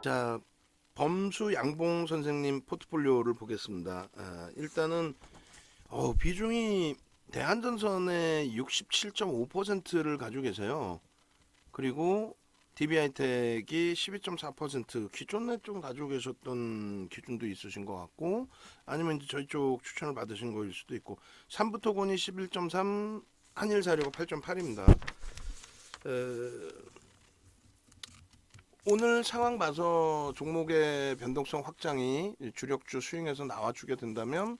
자, 범수 양봉 선생님 포트폴리오를 보겠습니다. 일단은 비중이 대한전선의 67.5%를 가지고 계세요. 그리고 DB하이텍이 12.4%, 기존에 좀 가지고 계셨던 기준도 있으신 것 같고, 아니면 이제 저희 쪽 추천을 받으신 거일 수도 있고, 삼부토건이 11.3, 한일사료가 8.8입니다. 오늘 상황 봐서 종목의 변동성 확장이 주력주 스윙에서 나와주게 된다면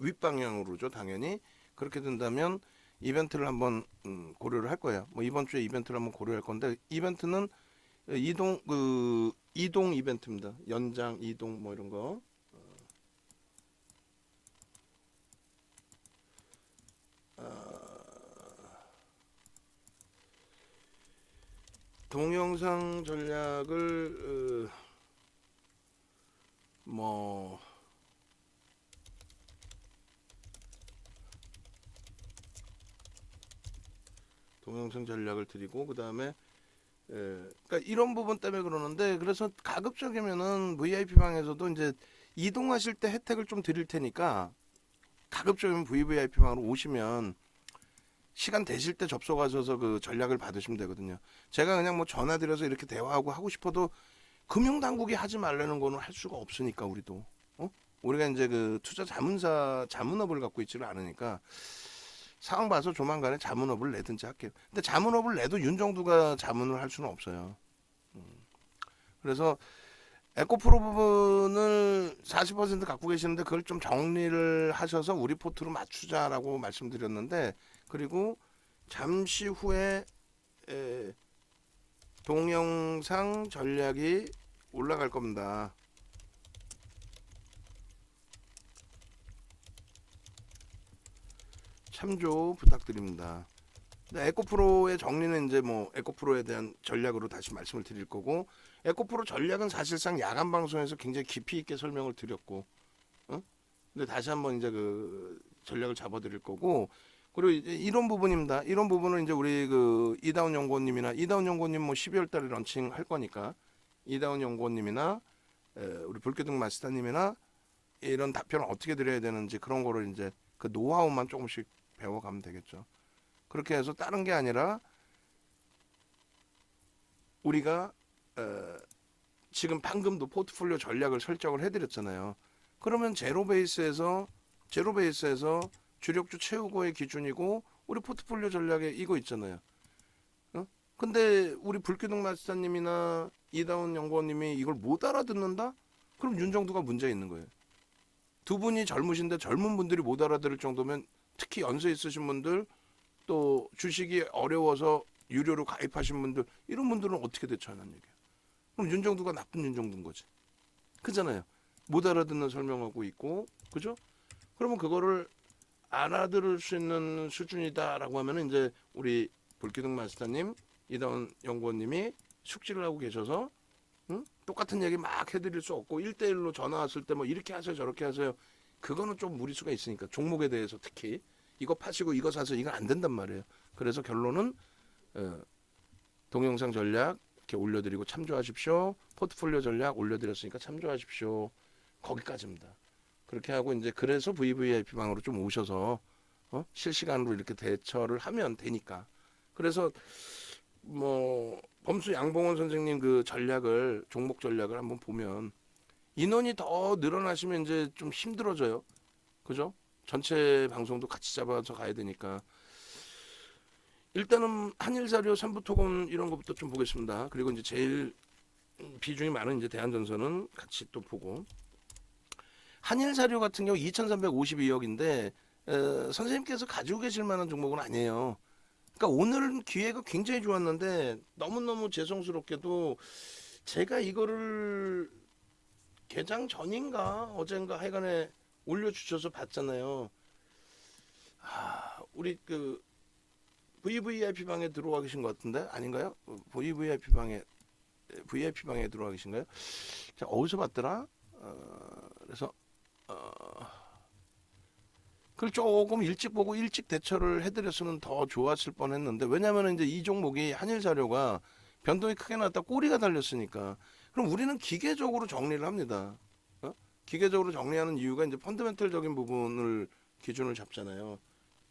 윗방향으로죠, 당연히. 그렇게 된다면 이벤트를 한번 고려를 할 거예요. 뭐 이번 주에 이벤트를 한번 고려할 건데, 이벤트는 이동 이벤트입니다. 연장 이동 뭐 이런 거. 동영상 전략을 뭐 동영상 전략을 드리고, 그 다음에 그러니까 이런 부분 때문에 그러는데, 그래서 가급적이면은 VIP 방에서도 이제 이동하실 때 혜택을 좀 드릴 테니까, 가급적이면 VVIP 방으로 오시면 시간 되실 때 접속하셔서 그 전략을 받으시면 되거든요. 제가 그냥 뭐 전화 드려서 이렇게 대화하고 하고 싶어도 금융당국이 하지 말라는 거는 할 수가 없으니까, 우리도. 우리가 이제 그 투자 자문사 자문업을 갖고 있지를 않으니까 상황 봐서 조만간에 자문업을 내든지 할게요. 근데 자문업을 내도 윤정두가 자문을 할 수는 없어요. 그래서 에코프로 부분을 40% 갖고 계시는데, 그걸 좀 정리를 하셔서 우리 포트로 맞추자라고 말씀드렸는데, 그리고 잠시 후에 동영상 전략이 올라갈 겁니다. 참조 부탁드립니다. 에코프로의 정리는 이제 뭐 에코프로에 대한 전략으로 다시 말씀을 드릴 거고, 에코프로 전략은 사실상 야간 방송에서 굉장히 깊이 있게 설명을 드렸고, 근데 다시 한번 이제 그 전략을 잡아드릴 거고, 그리고 이제 이런 부분입니다. 이런 부분은 이제 우리 그 이다운 연구원님이나, 이다운 연구원님 뭐 12월 달에 런칭 할 거니까, 이다운 연구원님이나 우리 불기둥 마스터님이나 이런 답변을 어떻게 드려야 되는지, 그런 거를 이제 그 노하우만 조금씩 배워가면 되겠죠. 그렇게 해서 다른 게 아니라 우리가 지금 방금도 포트폴리오 전략을 설정을 해드렸잖아요. 그러면 제로 베이스에서 주력주 채우고의 기준이고, 우리 포트폴리오 전략에 이거 있잖아요. 근데 우리 불기둥 마스터님이나 이다운 연구원님이 이걸 못 알아듣는다? 그럼 윤정두가 문제 있는 거예요. 두 분이 젊으신데 젊은 분들이 못 알아들을 정도면, 특히 연세 있으신 분들, 또 주식이 어려워서 유료로 가입하신 분들, 이런 분들은 어떻게 대처하는 얘기예요. 그럼 윤정두가 나쁜 윤정두인 거지. 그잖아요. 못 알아듣는 설명하고 있고, 그죠? 그러면 그거를 알아들을 수 있는 수준이다라고 하면은, 이제 우리 불기둥 마스터님, 이다운 연구원님이 숙지를 하고 계셔서 똑같은 얘기 막 해드릴 수 없고, 1대1로 전화 왔을 때 뭐 이렇게 하세요 저렇게 하세요, 그거는 좀 무리수가 있으니까, 종목에 대해서 특히 이거 파시고 이거 사서 이거 안 된단 말이에요. 그래서 결론은 동영상 전략 이렇게 올려드리고 참조하십시오. 포트폴리오 전략 올려드렸으니까 참조하십시오. 거기까지입니다. 그렇게 하고 이제, 그래서 VVIP 방으로 좀 오셔서 실시간으로 이렇게 대처를 하면 되니까. 그래서 뭐 범수 양봉원 선생님 그 전략을, 종목 전략을 한번 보면, 인원이 더 늘어나시면 이제 좀 힘들어져요. 그죠? 전체 방송도 같이 잡아서 가야 되니까. 일단은 한일사료, 삼부토건 이런 것부터 좀 보겠습니다. 그리고 이제 제일 비중이 많은 이제 대한전선은 같이 또 보고, 한일사료 같은 경우 2,352억인데 선생님께서 가지고 계실 만한 종목은 아니에요. 그러니까 오늘은 기회가 굉장히 좋았는데, 너무너무 죄송스럽게도 제가 이거를 개장 전인가 어젠가 하여간에 올려주셔서 봤잖아요. 우리 그 VVIP 방에 들어와 계신 것 같은데, 아닌가요? VIP 방에 들어와 계신가요? 자, 어디서 봤더라? 그래서 그걸 조금 일찍 보고 일찍 대처를 해드렸으면 더 좋았을 뻔했는데, 왜냐하면 이제 이 종목이 한일사료가 변동이 크게 났다 꼬리가 달렸으니까. 그럼 우리는 기계적으로 정리를 합니다. 기계적으로 정리하는 이유가 이제 펀더멘털적인 부분을 기준을 잡잖아요.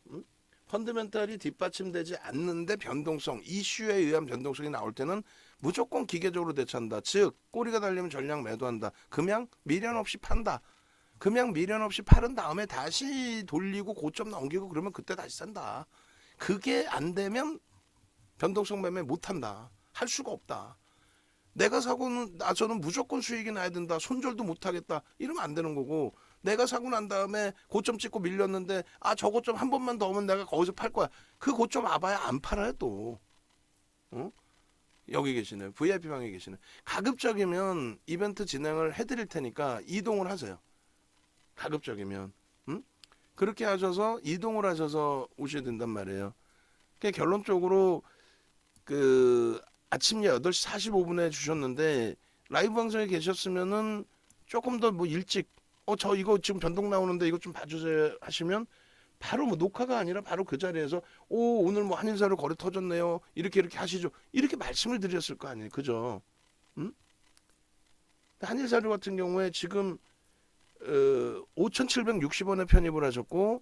음? 펀더멘털이 뒷받침되지 않는데 변동성, 이슈에 의한 변동성이 나올 때는 무조건 기계적으로 대처한다. 즉 꼬리가 달리면 전량 매도한다. 금양 미련 없이 판다. 금양 미련 없이 팔은 다음에 다시 돌리고 고점 넘기고 그러면 그때 다시 산다. 그게 안 되면 변동성 매매 못 한다. 할 수가 없다. 내가 사고는 나서는 무조건 수익이 나야 된다. 손절도 못 하겠다. 이러면 안 되는 거고, 내가 사고 난 다음에 고점 찍고 밀렸는데 저 고점 한 번만 더 오면 내가 거기서 팔 거야. 그 고점 와봐야 안 팔아요 또. 어? 여기 계시네. VIP 방에 계시네. 가급적이면 이벤트 진행을 해드릴 테니까 이동을 하세요. 가급적이면. 그렇게 하셔서 이동을 하셔서 오셔야 된단 말이에요. 그러니까 결론적으로 그 아침 8시 45분에 주셨는데 라이브 방송에 계셨으면은 조금 더 뭐 일찍 저 이거 지금 변동 나오는데 이거 좀 봐주세요 하시면 바로 뭐 녹화가 아니라 바로 그 자리에서 오늘 뭐 한일사료 거래 터졌네요 이렇게 하시죠 이렇게 말씀을 드렸을 거 아니에요. 그죠? 한일사료 같은 경우에 지금 5,760원에 편입을 하셨고,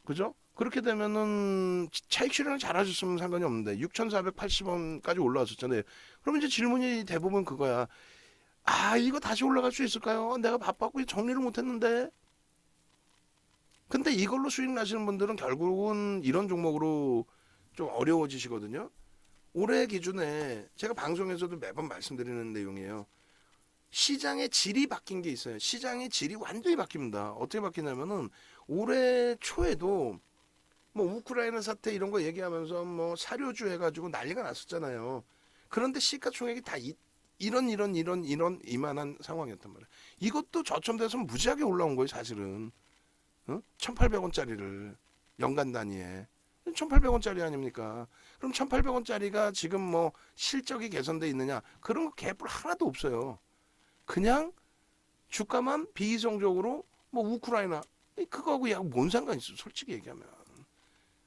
그죠? 그렇게 되면은 차익 실현을 잘 하셨으면 상관이 없는데 6,480원까지 올라왔었잖아요. 그럼 이제 질문이 대부분 그거야. 이거 다시 올라갈 수 있을까요? 내가 바빴고 정리를 못했는데. 근데 이걸로 수익 나시는 분들은 결국은 이런 종목으로 좀 어려워지시거든요. 올해 기준에 제가 방송에서도 매번 말씀드리는 내용이에요. 시장의 질이 바뀐 게 있어요. 시장의 질이 완전히 바뀝니다. 어떻게 바뀌냐면은 올해 초에도 뭐 우크라이나 사태 이런 거 얘기하면서 뭐 사료주 해가지고 난리가 났었잖아요. 그런데 시가총액이 다 이런 이만한 상황이었단 말이에요. 이것도 저점돼서 무지하게 올라온 거예요, 사실은. 1,800원짜리를 연간 단위에 1,800원짜리 아닙니까? 그럼 1,800원짜리가 지금 뭐 실적이 개선돼 있느냐? 그런 거 개뿔 하나도 없어요. 그냥 주가만 비이성적으로 뭐 우크라이나 그거하고 야 뭔 상관 있어? 솔직히 얘기하면.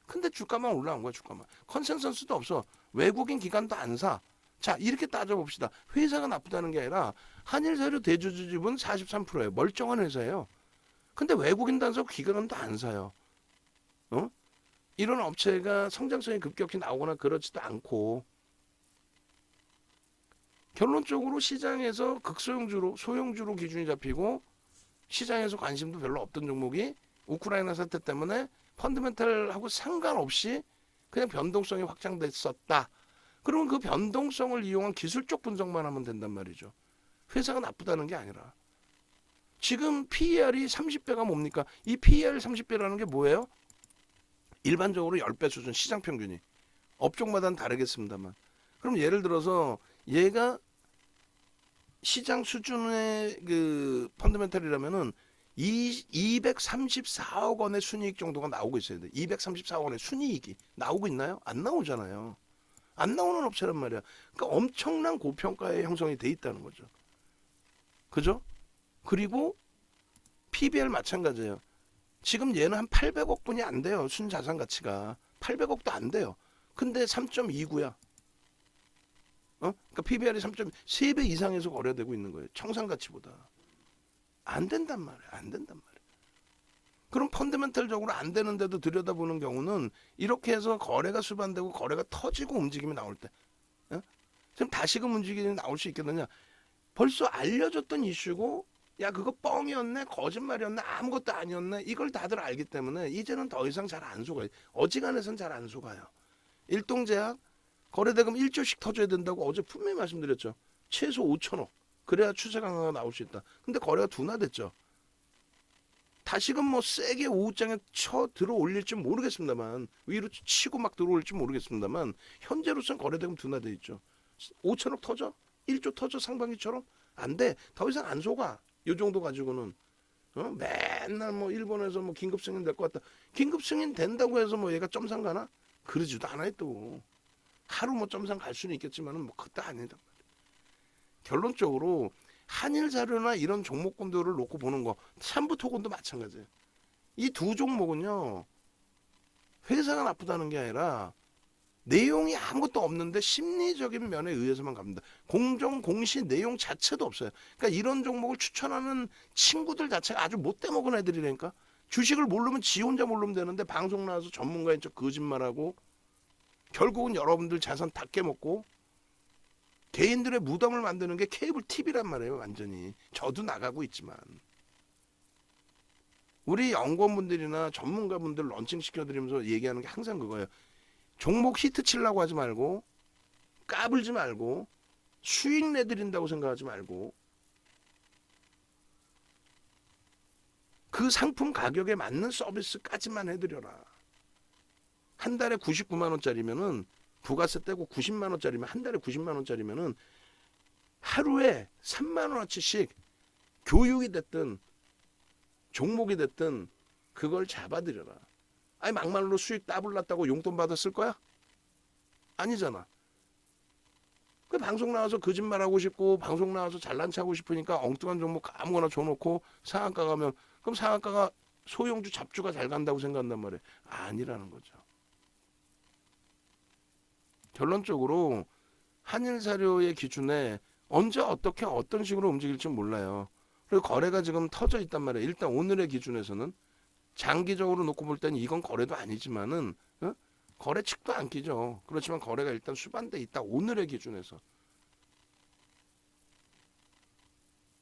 근데 주가만 올라온 거야, 주가만. 컨센서스도 없어. 외국인 기관도 안 사. 자, 이렇게 따져봅시다. 회사가 나쁘다는 게 아니라 한일사료 대주주 지분 43%예요. 멀쩡한 회사예요. 근데 외국인 단속 기관도 안 사요. 이런 업체가 성장성이 급격히 나오거나 그렇지도 않고 결론적으로 시장에서 극소형주로 소형주로 기준이 잡히고 시장에서 관심도 별로 없던 종목이 우크라이나 사태 때문에 펀드멘탈하고 상관없이 그냥 변동성이 확장됐었다. 그러면 그 변동성을 이용한 기술적 분석만 하면 된단 말이죠. 회사가 나쁘다는 게 아니라. 지금 PER이 30배가 뭡니까? 이 PER 30배라는 게 뭐예요? 일반적으로 10배 수준 시장 평균이. 업종마다는 다르겠습니다만. 그럼 예를 들어서 얘가 시장 수준의 그 펀드멘탈이라면은 234억 원의 순이익 정도가 나오고 있어야 돼. 234억 원의 순이익이 나오고 있나요? 안 나오잖아요. 안 나오는 업체란 말이야. 그러니까 엄청난 고평가에 형성이 돼 있다는 거죠. 그죠? 그리고 PBR 마찬가지예요. 지금 얘는 한 800억 분이 안 돼요. 순자산 가치가. 800억도 안 돼요. 근데 3.29야. 그러니까 PBR이 3.3배 이상에서 거래되고 있는 거예요. 청산 가치보다. 안 된단 말이에요. 안 된단 말이에요. 그럼 펀더멘털적으로 안 되는데도 들여다보는 경우는 이렇게 해서 거래가 수반되고 거래가 터지고 움직임이 나올 때 지금 다시금 움직임이 나올 수 있겠느냐. 벌써 알려졌던 이슈고 야 그거 뻥이었네 거짓말이었네 아무것도 아니었네 이걸 다들 알기 때문에 이제는 더 이상 잘 안 속아요. 어지간해서는 잘 안 속아요. 일동제약 거래대금 1조씩 터져야 된다고 어제 분명히 말씀드렸죠. 최소 5천억 그래야 추세 강화가 나올 수 있다. 근데 거래가 둔화됐죠. 다시금 뭐 세게 오후장에 쳐 들어 올릴지 모르겠습니다만 위로 치고 막 들어올지 모르겠습니다만 현재로서는 거래대금 둔화돼 있죠. 5천억 터져? 1조 터져 상반기처럼? 안 돼. 더 이상 안 속아. 요 정도 가지고는 맨날 뭐 일본에서 뭐 긴급 승인 될 것 같다. 긴급 승인 된다고 해서 뭐 얘가 점상 가나? 그러지도 않아요 또. 하루 뭐 점상 갈 수는 있겠지만은 뭐 그때 아니다. 결론적으로 한일사료나 이런 종목군들을 놓고 보는 거, 삼부토건도 마찬가지예요. 이 두 종목은요 회사가 나쁘다는 게 아니라 내용이 아무것도 없는데 심리적인 면에 의해서만 갑니다. 공정 공시 내용 자체도 없어요. 그러니까 이런 종목을 추천하는 친구들 자체가 아주 못돼 먹은 애들이라니까. 주식을 모르면 지 혼자 모르면 되는데 방송 나와서 전문가인 척 거짓말하고 결국은 여러분들 자산 다 깨먹고 개인들의 무덤을 만드는 게 케이블 TV란 말이에요. 완전히. 저도 나가고 있지만 우리 연구원분들이나 전문가분들 런칭 시켜드리면서 얘기하는 게 항상 그거예요. 종목 히트 치려고 하지 말고 까불지 말고 수익 내드린다고 생각하지 말고 그 상품 가격에 맞는 서비스까지만 해드려라. 한 달에 99만 원짜리면은 부가세 떼고 90만 원짜리면 한 달에 90만 원짜리면은 하루에 3만 원어치씩 교육이 됐든 종목이 됐든 그걸 잡아드려라. 아니 막말로 수익 따블났다고 용돈 받았을 거야? 아니잖아. 그 방송 나와서 거짓말하고 싶고 방송 나와서 잘난 체 하고 싶으니까 엉뚱한 종목 아무거나 줘놓고 상한가 가면 그럼 상한가가 소형주 잡주가 잘 간다고 생각한단 말이에요. 아니라는 거죠. 결론적으로 한일사료의 기준에 언제 어떻게 어떤 식으로 움직일지 몰라요. 그리고 거래가 지금 터져 있단 말이에요. 일단 오늘의 기준에서는 장기적으로 놓고 볼 때는 이건 거래도 아니지만은 거래 측도 안 끼죠. 그렇지만 거래가 일단 수반돼 있다. 오늘의 기준에서.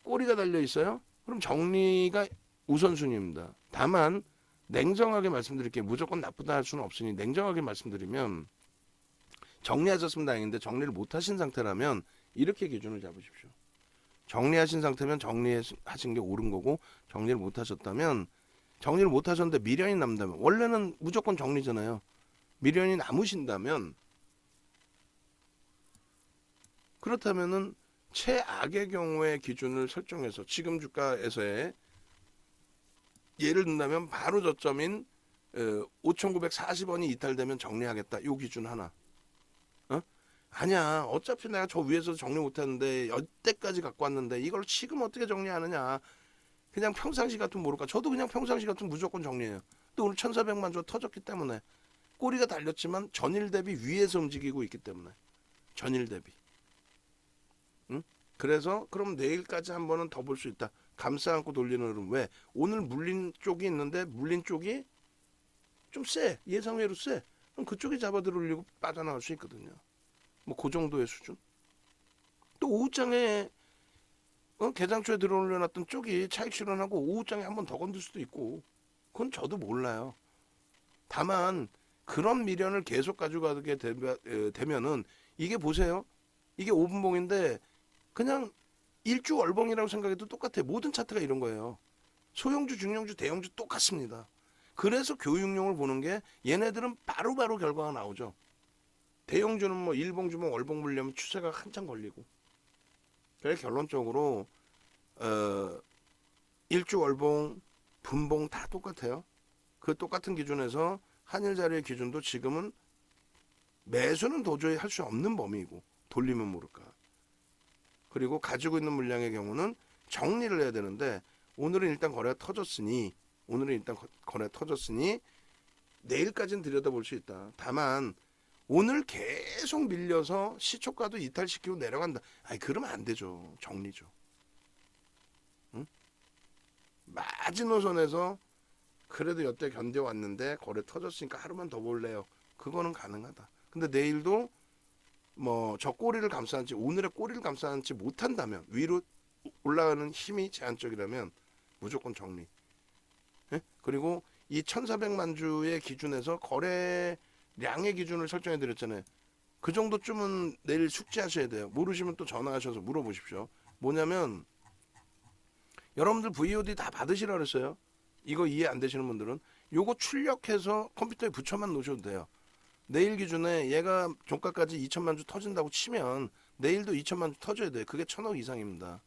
꼬리가 달려 있어요? 그럼 정리가 우선순위입니다. 다만 냉정하게 말씀드릴게요. 무조건 나쁘다 할 수는 없으니 냉정하게 말씀드리면 정리하셨으면 다행인데 정리를 못하신 상태라면 이렇게 기준을 잡으십시오. 정리하신 상태면 정리하신 게 옳은 거고 정리를 못하셨다면 정리를 못하셨는데 미련이 남다면 원래는 무조건 정리잖아요. 미련이 남으신다면 그렇다면은 최악의 경우의 기준을 설정해서 지금 주가에서의 예를 든다면 바로 저점인 5,940원이 이탈되면 정리하겠다. 요 기준 하나. 아니야. 어차피 내가 저 위에서 정리 못했는데 여태까지 갖고 왔는데 이걸 지금 어떻게 정리하느냐. 그냥 평상시 같으면 모를까. 저도 그냥 평상시 같으면 무조건 정리해요. 또 오늘 1,400만 주 터졌기 때문에 꼬리가 달렸지만 전일 대비 위에서 움직이고 있기 때문에 전일 대비. 응? 그래서 그럼 내일까지 한 번은 더 볼 수 있다. 감싸 안고 돌리는 흐름. 왜? 오늘 물린 쪽이 있는데 물린 쪽이 좀 세. 예상외로 세. 그럼 그쪽이 잡아들어올리고 빠져나갈 수 있거든요. 뭐 그 정도의 수준. 또 오후장에 개장초에 들어올려놨던 쪽이 차익 실현하고 오후장에 한 번 더 건들 수도 있고 그건 저도 몰라요. 다만 그런 미련을 계속 가져가게 되면은 이게 보세요. 이게 5분봉인데 그냥 일주 월봉이라고 생각해도 똑같아요. 모든 차트가 이런 거예요. 소형주, 중형주, 대형주 똑같습니다. 그래서 교육용을 보는 게 얘네들은 바로바로 결과가 나오죠. 대형주는 뭐 일봉, 주봉, 월봉 보려면 추세가 한참 걸리고. 그래서 결론적으로 일주, 월봉, 분봉 다 똑같아요. 그 똑같은 기준에서 한일자료의 기준도 지금은 매수는 도저히 할 수 없는 범위이고 돌리면 모를까. 그리고 가지고 있는 물량의 경우는 정리를 해야 되는데 오늘은 일단 거래가 터졌으니 내일까지는 들여다볼 수 있다. 다만 오늘 계속 밀려서 시초가도 이탈시키고 내려간다. 아니 그러면 안 되죠. 정리죠. 응? 마지노선에서 그래도 여태 견뎌왔는데 거래 터졌으니까 하루만 더 볼래요. 그거는 가능하다. 근데 내일도 뭐 저 꼬리를 감싸는지 오늘의 꼬리를 감싸는지 못한다면 위로 올라가는 힘이 제한적이라면 무조건 정리. 예? 그리고 이 1,400만 주의 기준에서 거래량의 기준을 설정해 드렸잖아요. 그 정도쯤은 내일 숙지하셔야 돼요. 모르시면 또 전화하셔서 물어보십시오. 뭐냐면 여러분들 VOD 다 받으시라 그랬어요. 이거 이해 안 되시는 분들은 요거 출력해서 컴퓨터에 붙여만 놓으셔도 돼요. 내일 기준에 얘가 종가까지 2천만 주 터진다고 치면 내일도 2천만 주 터져야 돼요. 그게 1,000억 이상입니다.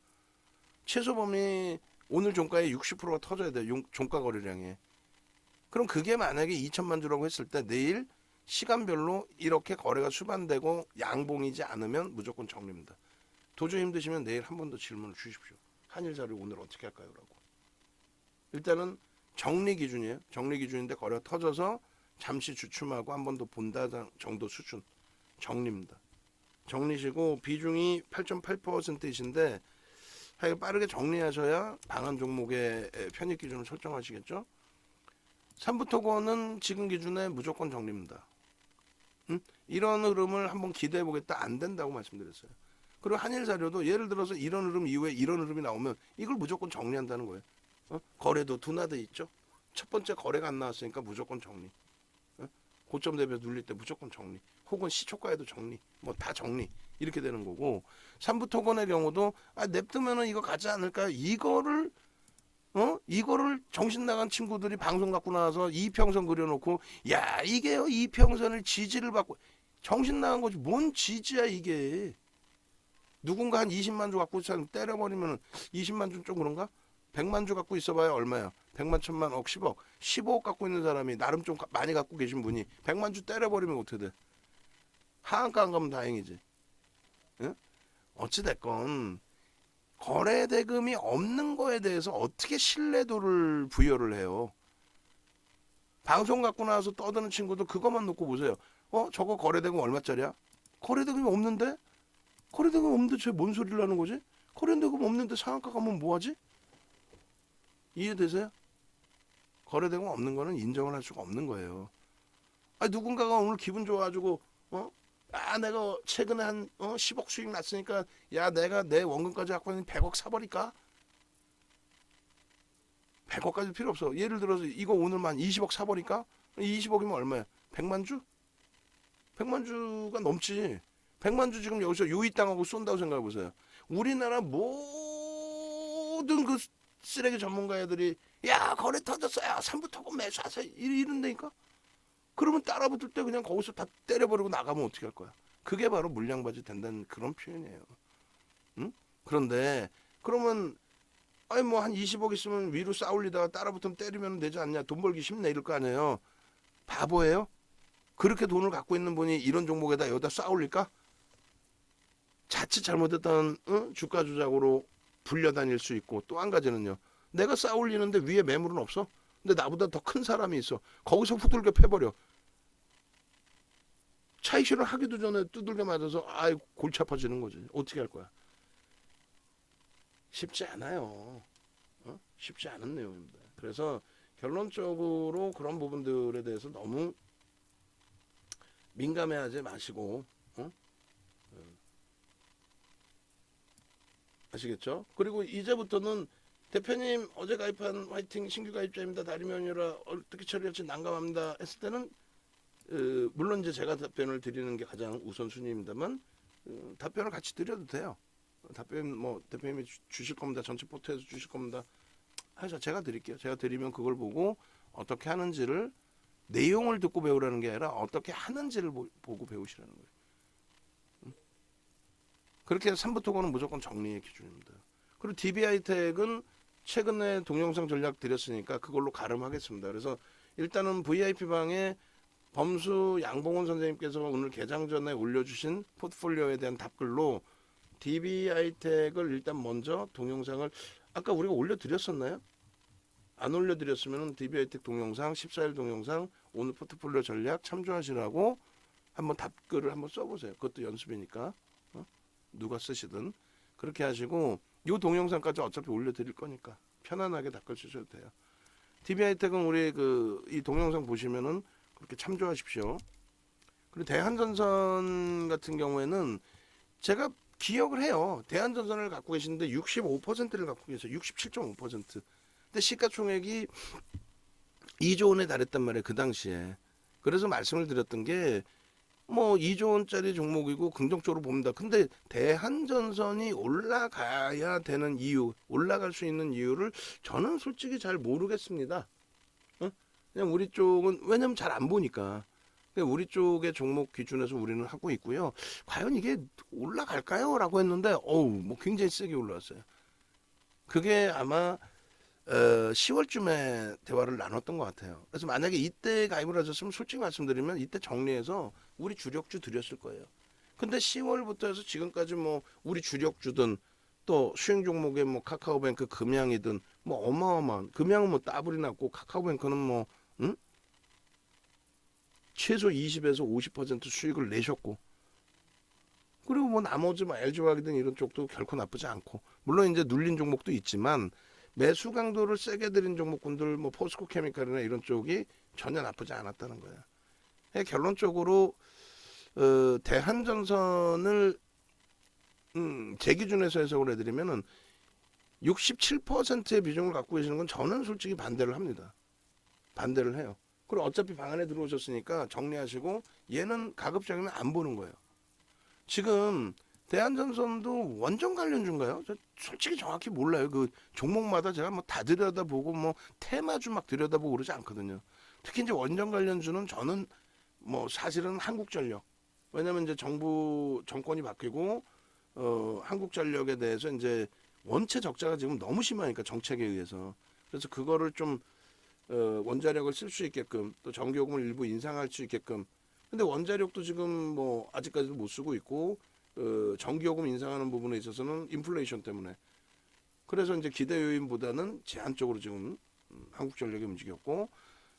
최소 범위 오늘 종가의 60%가 터져야 돼요. 종가 거래량에. 그럼 그게 만약에 2천만 주라고 했을 때 내일 시간별로 이렇게 거래가 수반되고 양봉이지 않으면 무조건 정리입니다. 도저히 힘드시면 내일 한 번 더 질문을 주십시오. 한일자료 오늘 어떻게 할까요? 라고. 일단은 정리 기준이에요. 정리 기준인데 거래가 터져서 잠시 주춤하고 한 번 더 본다 정도 수준 정리입니다. 정리시고 비중이 8.8%이신데 빠르게 정리하셔야 방한 종목의 편입 기준을 설정하시겠죠. 삼부토건은 지금 기준에 무조건 정리입니다. 이런 흐름을 한번 기대해 보겠다 안 된다고 말씀드렸어요. 그리고 한일사료도 예를 들어서 이런 흐름 이후에 이런 흐름이 나오면 이걸 무조건 정리한다는 거예요. 거래도 둔화돼 있죠. 첫 번째 거래가 안 나왔으니까 무조건 정리. 고점 대비 눌릴 때 무조건 정리. 혹은 시초가에도 정리. 뭐 다 정리. 이렇게 되는 거고. 삼부토건의 경우도 냅두면은 이거 가지 않을까요? 이거를 정신 나간 친구들이 방송 갖고 나와서 이평선 그려놓고 야 이게요 이평선을 지지를 받고 정신 나간 거지 뭔 지지야 이게. 누군가 한 20만 주 갖고 있으면 때려버리면 20만 주는 좀 그런가? 100만 주 갖고 있어봐야 얼마야? 100만, 1000만, 억, 10억. 15억 갖고 있는 사람이 나름 좀 많이 갖고 계신 분이 100만 주 때려버리면 어떻게 돼? 하한가 안 가면 다행이지. 응? 어찌됐건 거래 대금이 없는 거에 대해서 어떻게 신뢰도를 부여를 해요? 방송 갖고 나와서 떠드는 친구도 그것만 놓고 보세요. 저거 거래 대금 얼마짜리야? 거래 대금이 없는데? 거래 대금 없는데 쟤 뭔 소리를 하는 거지? 거래 대금 없는데 상한가 가면 뭐하지? 이해되세요? 거래 대금 없는 거는 인정을 할 수가 없는 거예요. 누군가가 오늘 기분 좋아가지고 내가 최근에 한 10억 수익 났으니까 야 내가 내 원금까지 갖고 있는 100억 사버릴까? 100억까지 필요 없어. 예를 들어서 이거 오늘만 20억 사버릴까? 20억이면 얼마야? 100만 주? 100만 주가 넘지. 100만 주 지금 여기서 요이 땅하고 쏜다고 생각해 보세요. 우리나라 모든 그 쓰레기 전문가 애들이 야 거래 터졌어요. 삼부토건 매수하세요. 이런다니까. 그러면 따라붙을 때 그냥 거기서 다 때려버리고 나가면 어떻게 할 거야? 그게 바로 물량바지 된다는 그런 표현이에요. 응? 그런데 그러면 뭐 한 20억 있으면 위로 쌓올리다가 따라붙으면 때리면 되지 않냐? 돈 벌기 쉽네 이럴 거 아니에요. 바보예요? 그렇게 돈을 갖고 있는 분이 이런 종목에다 여기다 쌓올릴까? 자칫 잘못했던 주가 조작으로 불려다닐 수 있고 또 한 가지는요. 내가 쌓올리는데 위에 매물은 없어. 근데 나보다 더 큰 사람이 있어. 거기서 후들겨 패버려. 차익실현 하기도 전에 두들겨 맞아서 골치 아파지는 거지. 어떻게 할 거야? 쉽지 않아요. 쉽지 않은 내용입니다. 그래서 결론적으로 그런 부분들에 대해서 너무 민감해하지 마시고 아시겠죠? 그리고 이제부터는 대표님 어제 가입한 화이팅 신규 가입자입니다. 다리면이라 어떻게 처리할지 난감합니다. 했을 때는 물론 이제 제가 답변을 드리는 게 가장 우선순위입니다만 답변을 같이 드려도 돼요. 답변 뭐 대표님이 주실 겁니다. 전체 포트에서 주실 겁니다. 하여서 제가 드릴게요. 제가 드리면 그걸 보고 어떻게 하는지를 내용을 듣고 배우라는 게 아니라 어떻게 하는지를 보고 배우시라는 거예요. 그렇게 해서 3부토건은 무조건 정리의 기준입니다. 그리고 DB하이텍은 최근에 동영상 전략 드렸으니까 그걸로 가름하겠습니다. 그래서 일단은 VIP방에 범수 양봉원 선생님께서 오늘 개장 전에 올려주신 포트폴리오에 대한 답글로 DB하이텍을 일단 먼저 동영상을 아까 우리가 올려드렸었나요? 안 올려드렸으면 DB하이텍 동영상 14일 동영상 오늘 포트폴리오 전략 참조하시라고 한번 답글을 한번 써보세요. 그것도 연습이니까 누가 쓰시든 그렇게 하시고 이 동영상까지 어차피 올려드릴 거니까 편안하게 답글 쓰셔도 돼요. DB하이텍은 우리 이 동영상 보시면은 그렇게 참조하십시오. 그리고 대한전선 같은 경우에는 제가 기억을 해요. 대한전선을 갖고 계시는데 65%를 갖고 계세요. 67.5%. 근데 시가총액이 2조 원에 달했단 말이에요. 그 당시에. 그래서 말씀을 드렸던 게 뭐 2조 원짜리 종목이고 긍정적으로 봅니다. 근데 대한전선이 올라가야 되는 이유, 올라갈 수 있는 이유를 저는 솔직히 잘 모르겠습니다. 그냥 우리 쪽은 왜냐면 잘 안 보니까. 우리 쪽의 종목 기준에서 우리는 하고 있고요. 과연 이게 올라갈까요? 라고 했는데 뭐 굉장히 세게 올라왔어요. 그게 아마 10월쯤에 대화를 나눴던 것 같아요. 그래서 만약에 이때 가입을 하셨으면 솔직히 말씀드리면 이때 정리해서 우리 주력주 드렸을 거예요. 근데 10월부터 해서 지금까지 뭐 우리 주력주든 또 수행 종목에 뭐 카카오뱅크 금양이든 뭐 어마어마한 금양은 뭐 따블이 났고 카카오뱅크는 뭐 최소 20에서 50% 수익을 내셨고, 그리고 뭐 나머지 뭐 LG화학이든 이런 쪽도 결코 나쁘지 않고, 물론 이제 눌린 종목도 있지만 매수 강도를 세게 들인 종목군들 뭐 포스코 케미칼이나 이런 쪽이 전혀 나쁘지 않았다는 거예요. 결론적으로 대한전선을 제 기준에서 해석을 해드리면은 67%의 비중을 갖고 계시는 건 저는 솔직히 반대를 합니다. 반대를 해요. 그리고 어차피 방 안에 들어오셨으니까 정리하시고 얘는 가급적이면 안 보는 거예요. 지금 대한전선도 원전 관련주인가요? 저 솔직히 정확히 몰라요. 그 종목마다 제가 뭐 다 들여다보고 뭐 테마주 막 들여다보고 그러지 않거든요. 특히 이제 원전 관련주는 저는 뭐 사실은 한국전력, 왜냐면 이제 정권이 바뀌고 한국전력에 대해서 이제 원체 적자가 지금 너무 심하니까 정책에 의해서, 그래서 그거를 좀 원자력을 쓸 수 있게끔 또 전기요금을 일부 인상할 수 있게끔. 근데 원자력도 지금 뭐 아직까지도 못 쓰고 있고 전기요금 인상하는 부분에 있어서는 인플레이션 때문에, 그래서 이제 기대 요인보다는 제한적으로 지금 한국전력이 움직였고,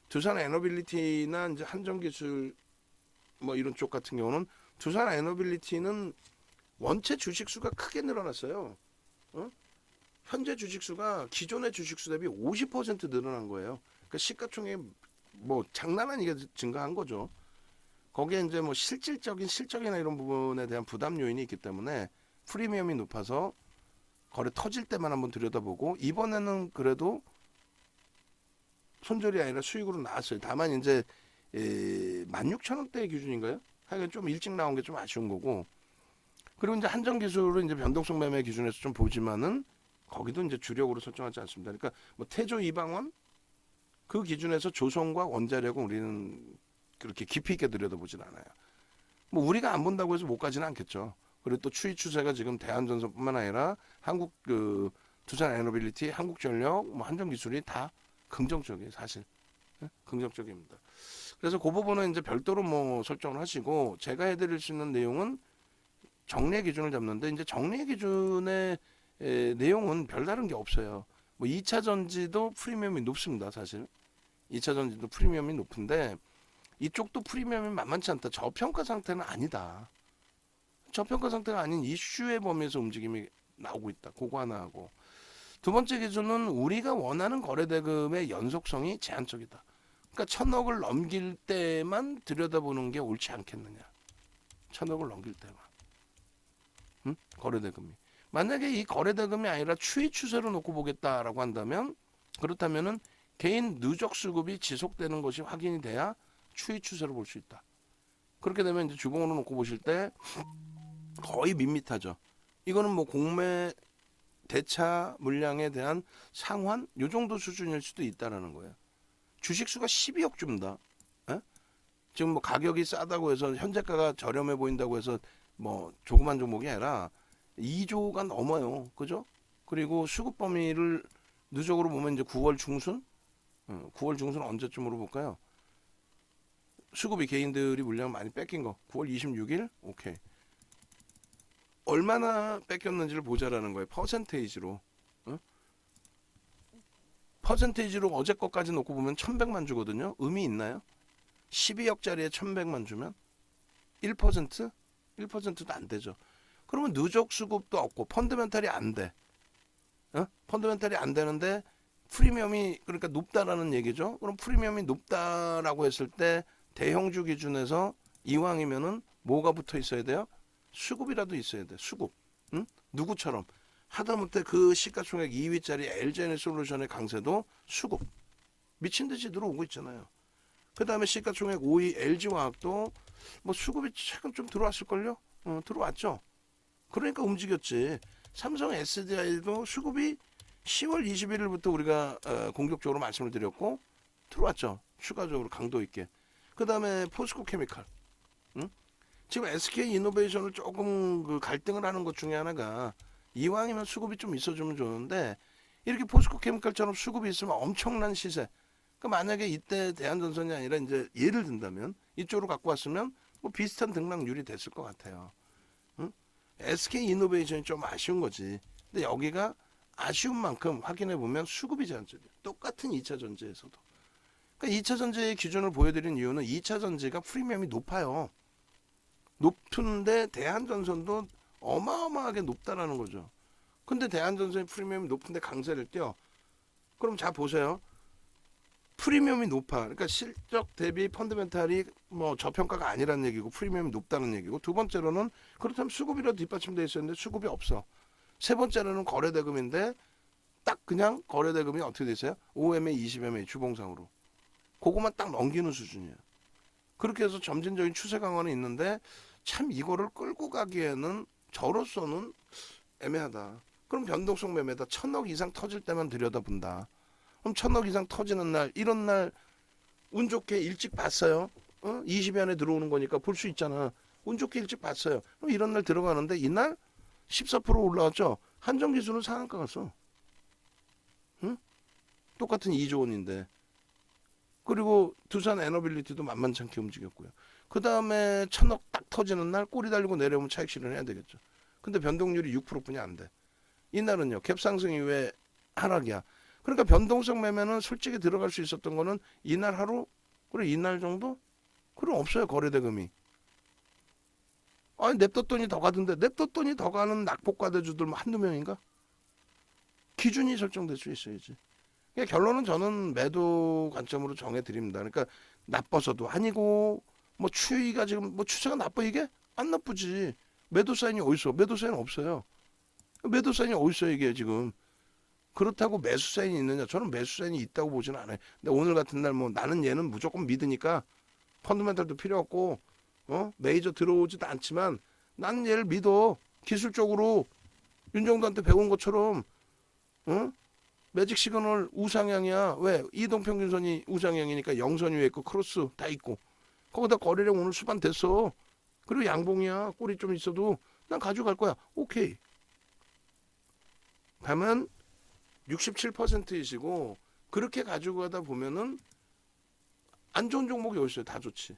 두산 에너빌리티나 이제 한전기술 뭐 이런 쪽 같은 경우는, 두산 에너빌리티는 원체 주식수가 크게 늘어났어요. 현재 주식수가 기존의 주식수 대비 50% 늘어난 거예요. 그러니까 시가총액 뭐 장난 아니게 증가한 거죠. 거기에 이제 뭐 실질적인 실적이나 이런 부분에 대한 부담 요인이 있기 때문에 프리미엄이 높아서 거래 터질 때만 한번 들여다보고, 이번에는 그래도 손절이 아니라 수익으로 나왔어요. 다만 이제 16,000원대 기준인가요? 하여간 좀 일찍 나온 게 좀 아쉬운 거고, 그리고 이제 한전기술은 이제 변동성 매매 기준에서 좀 보지만은 거기도 이제 주력으로 설정하지 않습니다. 그러니까 뭐 태조 이방원 그 기준에서 조선과 원자력은 우리는 그렇게 깊이 있게 들여다보진 않아요. 뭐 우리가 안 본다고 해서 못 가지는 않겠죠. 그리고 또 추이 추세가 지금 대한전선뿐만 아니라 한국 두산 에너빌리티, 한국전력, 뭐 한전기술이 다 긍정적이에요, 사실. 네? 긍정적입니다. 그래서 그 부분은 이제 별도로 뭐 설정을 하시고, 제가 해드릴 수 있는 내용은 정리의 기준을 잡는데, 이제 정리의 기준의 내용은 별다른 게 없어요. 뭐 2차 전지도 프리미엄이 높습니다, 사실. 2차 전지도 프리미엄이 높은데 이쪽도 프리미엄이 만만치 않다. 저평가 상태는 아니다. 저평가 상태가 아닌 이슈의 범위에서 움직임이 나오고 있다. 그거 하나 하고, 두 번째 기준은 우리가 원하는 거래대금의 연속성이 제한적이다. 그러니까 1,000억을 넘길 때만 들여다보는 게 옳지 않겠느냐. 1,000억을 넘길 때만. 거래대금이. 만약에 이 거래대금이 아니라 추이 추세로 놓고 보겠다라고 한다면, 그렇다면은 개인 누적 수급이 지속되는 것이 확인이 돼야 추이 추세로 볼 수 있다. 그렇게 되면 이제 주봉으로 놓고 보실 때 거의 밋밋하죠. 이거는 뭐 공매 대차 물량에 대한 상환 요 정도 수준일 수도 있다라는 거예요. 주식수가 12억 주입니다. 에? 지금 뭐 가격이 싸다고 해서 현재가가 저렴해 보인다고 해서 뭐 조그만 종목이 아니라 2조가 넘어요. 그죠? 그리고 수급 범위를 누적으로 보면 이제 9월 중순? 9월 중순 언제쯤으로 볼까요? 수급이 개인들이 물량 많이 뺏긴 거. 9월 26일? 오케이. 얼마나 뺏겼는지를 보자라는 거예요. 퍼센테이지로. 퍼센테이지로 어제 것까지 놓고 보면 1,100만 주거든요. 의미 있나요? 12억짜리에 1,100만 주면 1%? 1%도 안 되죠. 그러면 누적 수급도 없고 펀드멘탈이 안 돼. 펀드멘탈이 안 되는데 프리미엄이 그러니까 높다라는 얘기죠. 그럼 프리미엄이 높다라고 했을 때 대형주 기준에서 이왕이면은 뭐가 붙어 있어야 돼요? 수급이라도 있어야 돼. 수급. 누구처럼 하다못해 그 시가총액 2위짜리 LG에너지솔루션의 강세도 수급. 미친 듯이 들어오고 있잖아요. 그 다음에 시가총액 5위 LG화학도 뭐 수급이 최근 좀 들어왔을걸요? 들어왔죠. 그러니까 움직였지. 삼성 SDI도 수급이 10월 21일부터 우리가 공격적으로 말씀을 드렸고 들어왔죠. 추가적으로 강도 있게. 그 다음에 포스코 케미칼. 지금 SK 이노베이션을 조금 그 갈등을 하는 것 중에 하나가, 이왕이면 수급이 좀 있어주면 좋은데 이렇게 포스코 케미칼처럼 수급이 있으면 엄청난 시세. 그러니까 만약에 이때 대한전선이 아니라 이제 예를 든다면 이쪽으로 갖고 왔으면 뭐 비슷한 등락률이 됐을 것 같아요. SK 이노베이션이 좀 아쉬운 거지. 근데 여기가 아쉬운 만큼 확인해 보면 수급이 제한적이에요. 똑같은 2차 전지에서도. 그러니까 2차 전지의 기준을 보여드린 이유는 2차 전지가 프리미엄이 높아요. 높은데 대한전선도 어마어마하게 높다라는 거죠. 근데 대한전선의 프리미엄이 높은데 강세를 띄어. 그럼 자 보세요. 프리미엄이 높아. 그러니까 실적 대비 펀드멘탈이 뭐 저평가가 아니라는 얘기고 프리미엄이 높다는 얘기고, 두 번째로는 그렇다면 수급이라도 뒷받침돼 있었는데 수급이 없어. 세 번째로는 거래대금인데 딱 그냥 거래대금이 어떻게 돼 있어요? 5MA, 20MA 주봉상으로. 그거만 딱 넘기는 수준이에요. 그렇게 해서 점진적인 추세 강화는 있는데 참 이거를 끌고 가기에는 저로서는 애매하다. 그럼 변동성 매매다. 1000억 이상 터질 때만 들여다본다. 그럼 1000억 이상 터지는 날, 이런 날 운 좋게 일찍 봤어요. 20위 안에 들어오는 거니까 볼 수 있잖아. 운 좋게 일찍 봤어요. 그럼 이런 날 들어가는데 이날 14% 올라왔죠. 한정지수는 상한가 갔어. 응? 똑같은 2조 원인데. 그리고 두산 에너빌리티도 만만찮게 움직였고요. 그 다음에 1000억 딱 터지는 날 꼬리 달리고 내려오면 차익 실현해야 되겠죠. 근데 변동률이 6%뿐이 안 돼. 이날은요. 갭상승 이후에 하락이야. 그러니까 변동성 매매는 솔직히 들어갈 수 있었던 거는 이날 하루, 그래 이날 정도? 그럼 없어요. 거래대금이. 아니 냅뒀더니 더 가던데, 냅뒀더니 더 가는 낙폭과대주들 뭐 한두 명인가? 기준이 설정될 수 있어야지. 그러니까 결론은 저는 매도 관점으로 정해드립니다. 그러니까 나빠서도 아니고, 뭐 추이가 지금 뭐 추세가 나빠, 이게 안 나쁘지. 매도 사인이 어디 있어? 매도 사인은 없어요. 매도 사인이 어디 있어 이게 지금? 그렇다고 매수 사인이 있느냐? 저는 매수 사인이 있다고 보지는 않아요. 근데 오늘 같은 날 뭐 나는 얘는 무조건 믿으니까 펀드멘탈도 필요 없고 메이저 들어오지도 않지만 나는 얘를 믿어. 기술적으로 윤정도한테 배운 것처럼 매직 시그널 우상향이야. 왜? 이동평균선이 우상향이니까 영선 위에 있고 크로스 다 있고, 거기다 거래량 오늘 수반 됐어. 그리고 양봉이야. 꼬리 좀 있어도 난 가져갈 거야. 오케이. 다만 67%이시고 그렇게 가지고 가다 보면은 안 좋은 종목이 어디 있어요. 다 좋지.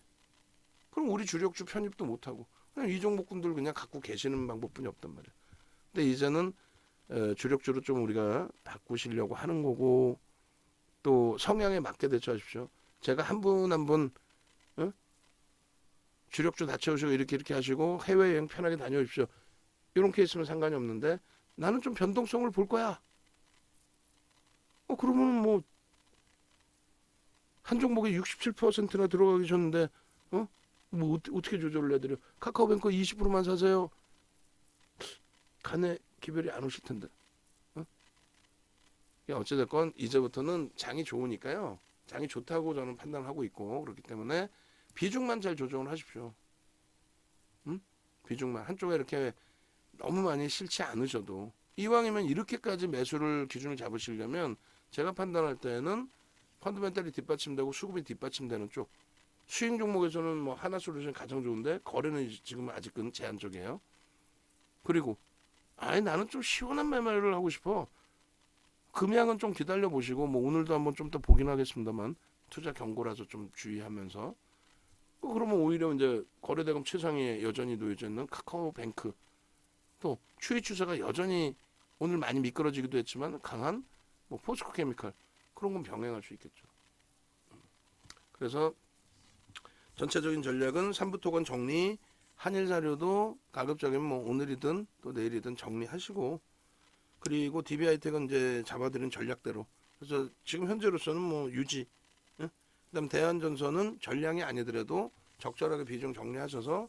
그럼 우리 주력주 편입도 못하고 그냥 이 종목군들 그냥 갖고 계시는 방법뿐이 없단 말이야. 근데 이제는 주력주로 좀 우리가 바꾸시려고 하는 거고, 또 성향에 맞게 대처하십시오. 제가 한 분 한 분 주력주 다 채우시고 이렇게 하시고 해외여행 편하게 다녀오십시오. 이런 케이스는 상관이 없는데 나는 좀 변동성을 볼 거야. 그러면 뭐 한 종목에 67%나 들어가기 전인데 뭐 어떻게 조절을 해드려? 카카오뱅크 20%만 사세요. 간에 기별이 안 오실 텐데. 어찌됐건 이제부터는 장이 좋으니까요. 장이 좋다고 저는 판단하고 있고, 그렇기 때문에 비중만 잘 조정을 하십시오. 비중만 한쪽에 이렇게 너무 많이 싫지 않으셔도, 이왕이면 이렇게까지 매수를 기준을 잡으시려면 제가 판단할 때는 펀드멘탈이 뒷받침되고 수급이 뒷받침되는 쪽, 수익 종목에서는 뭐 하나솔루션 가장 좋은데 거래는 지금 아직은 제한적이에요. 그리고 나는 좀 시원한 매매를 하고 싶어. 금양은 좀 기다려 보시고, 뭐 오늘도 한번 좀 더 보긴 하겠습니다만 투자 경고라서 좀 주의하면서, 그러면 오히려 이제 거래대금 최상위에 여전히 놓여져 있는 카카오뱅크, 또 추이 추세가 여전히 오늘 많이 미끄러지기도 했지만 강한 뭐 포스코케미칼, 그런 건 병행할 수 있겠죠. 그래서 전체적인 전략은 삼부토건 정리, 한일사료도 가급적이면 뭐 오늘이든 또 내일이든 정리하시고, 그리고 DB하이텍은 이제 잡아드린 전략대로, 그래서 지금 현재로서는 뭐 유지, 그다음 대한전선은 전량이 아니더라도 적절하게 비중 정리하셔서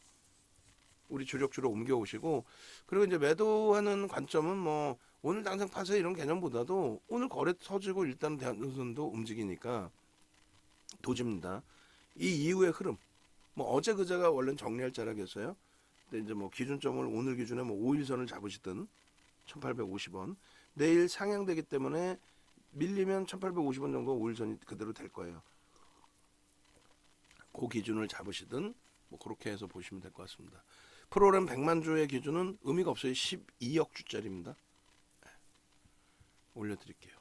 우리 주력주로 옮겨오시고, 그리고 이제 매도하는 관점은 뭐 오늘 당장 파세 이런 개념보다도 오늘 거래 터지고 일단 대한전선도 움직이니까 도집니다. 이 이후의 흐름, 뭐 어제 그제가 원래는 정리할 자락이었어요. 근데 이제 뭐 기준점을 오늘 기준에 뭐 5일선을 잡으시든 1850원, 내일 상향되기 때문에 밀리면 1850원 정도 5일선이 그대로 될 거예요. 그 기준을 잡으시든 뭐 그렇게 해서 보시면 될 것 같습니다. 프로그램 100만 주의 기준은 의미가 없어요. 12억 주짜리입니다. 올려드릴게요.